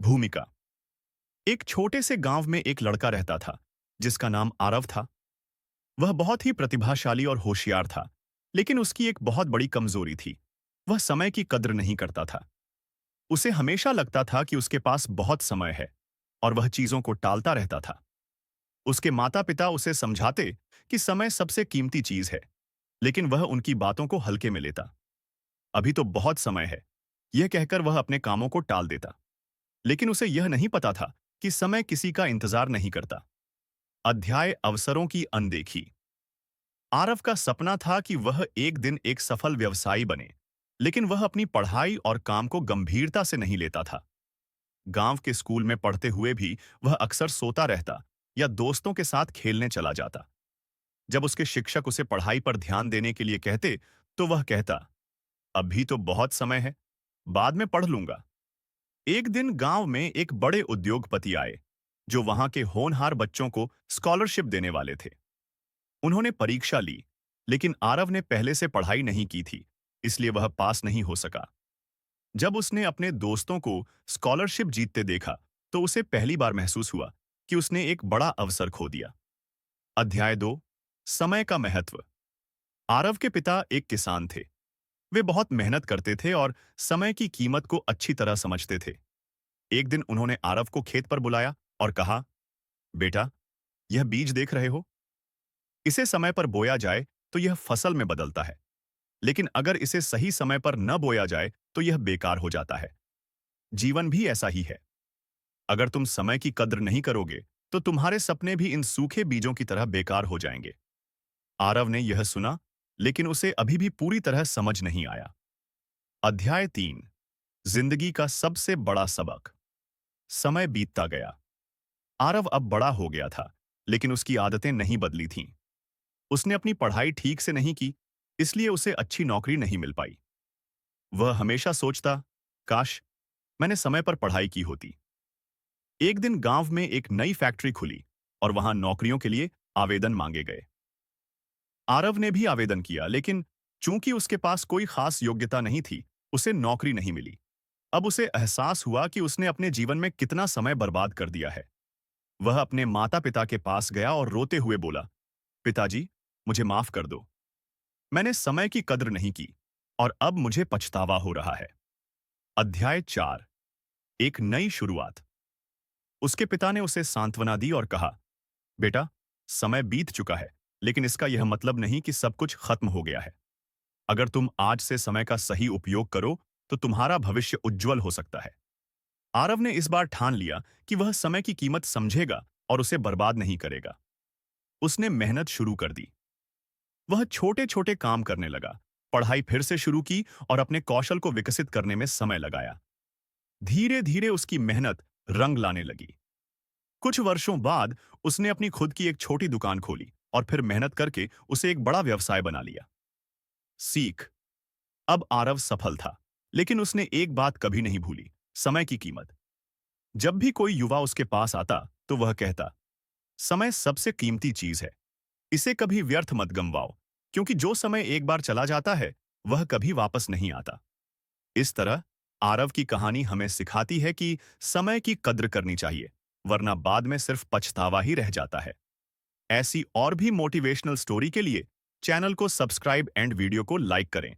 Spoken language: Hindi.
भूमिका। एक छोटे से गांव में एक लड़का रहता था जिसका नाम आरव था। वह बहुत ही प्रतिभाशाली और होशियार था, लेकिन उसकी एक बहुत बड़ी कमजोरी थी। वह समय की कद्र नहीं करता था। उसे हमेशा लगता था कि उसके पास बहुत समय है और वह चीजों को टालता रहता था। उसके माता पिता उसे समझाते कि समय सबसे कीमती चीज है, लेकिन वह उनकी बातों को हल्के में लेता। अभी तो बहुत समय है, यह कहकर वह अपने कामों को टाल देता। लेकिन उसे यह नहीं पता था कि समय किसी का इंतजार नहीं करता। अध्याय अवसरों की अनदेखी। आरव का सपना था कि वह एक दिन एक सफल व्यवसायी बने, लेकिन वह अपनी पढ़ाई और काम को गंभीरता से नहीं लेता था। गांव के स्कूल में पढ़ते हुए भी वह अक्सर सोता रहता या दोस्तों के साथ खेलने चला जाता। जब उसके शिक्षक उसे पढ़ाई पर ध्यान देने के लिए कहते, तो वह कहता, अभी तो बहुत समय है, बाद में पढ़ लूंगा। एक दिन गांव में एक बड़े उद्योगपति आए, जो वहां के होनहार बच्चों को स्कॉलरशिप देने वाले थे। उन्होंने परीक्षा ली, लेकिन आरव ने पहले से पढ़ाई नहीं की थी, इसलिए वह पास नहीं हो सका। जब उसने अपने दोस्तों को स्कॉलरशिप जीतते देखा, तो उसे पहली बार महसूस हुआ कि उसने एक बड़ा अवसर खो दिया। अध्याय 2। समय का महत्व। आरव के पिता एक किसान थे। वे बहुत मेहनत करते थे और समय की कीमत को अच्छी तरह समझते थे। एक दिन उन्होंने आरव को खेत पर बुलाया और कहा, बेटा, यह बीज देख रहे हो? इसे समय पर बोया जाए तो यह फसल में बदलता है, लेकिन अगर इसे सही समय पर न बोया जाए तो यह बेकार हो जाता है। जीवन भी ऐसा ही है। अगर तुम समय की कद्र नहीं करोगे तो तुम्हारे सपने भी इन सूखे बीजों की तरह बेकार हो जाएंगे। आरव ने यह सुना, लेकिन उसे अभी भी पूरी तरह समझ नहीं आया। अध्याय 3। जिंदगी का सबसे बड़ा सबक। समय बीतता गया। आरव अब बड़ा हो गया था, लेकिन उसकी आदतें नहीं बदली थीं। उसने अपनी पढ़ाई ठीक से नहीं की, इसलिए उसे अच्छी नौकरी नहीं मिल पाई। वह हमेशा सोचता, काश मैंने समय पर पढ़ाई की होती। एक दिन गांव में एक नई फैक्ट्री खुली और वहां नौकरियों के लिए आवेदन मांगे गए। आरव ने भी आवेदन किया, लेकिन चूंकि उसके पास कोई खास योग्यता नहीं थी, उसे नौकरी नहीं मिली। अब उसे एहसास हुआ कि उसने अपने जीवन में कितना समय बर्बाद कर दिया है। वह अपने माता पिता के पास गया और रोते हुए बोला, पिताजी, मुझे माफ कर दो। मैंने समय की कद्र नहीं की और अब मुझे पछतावा हो रहा है। अध्याय 4। एक नई शुरुआत। उसके पिता ने उसे सांत्वना दी और कहा, बेटा, समय बीत चुका है, लेकिन इसका यह मतलब नहीं कि सब कुछ खत्म हो गया है। अगर तुम आज से समय का सही उपयोग करो तो तुम्हारा भविष्य उज्जवल हो सकता है। आरव ने इस बार ठान लिया कि वह समय की कीमत समझेगा और उसे बर्बाद नहीं करेगा। उसने मेहनत शुरू कर दी। वह छोटे छोटे काम करने लगा, पढ़ाई फिर से शुरू की और अपने कौशल को विकसित करने में समय लगाया। धीरे धीरे उसकी मेहनत रंग लाने लगी। कुछ वर्षों बाद उसने अपनी खुद की एक छोटी दुकान खोली और फिर मेहनत करके उसे एक बड़ा व्यवसाय बना लिया। सीख। अब आरव सफल था, लेकिन उसने एक बात कभी नहीं भूली, समय की कीमत। जब भी कोई युवा उसके पास आता तो वह कहता, समय सबसे कीमती चीज है, इसे कभी व्यर्थ मत गंवाओ, क्योंकि जो समय एक बार चला जाता है वह कभी वापस नहीं आता। इस तरह आरव की कहानी हमें सिखाती है कि समय की कद्र करनी चाहिए, वरना बाद में सिर्फ पछतावा ही रह जाता है। ऐसी और भी मोटिवेशनल स्टोरी के लिए चैनल को सब्सक्राइब एंड वीडियो को लाइक करें।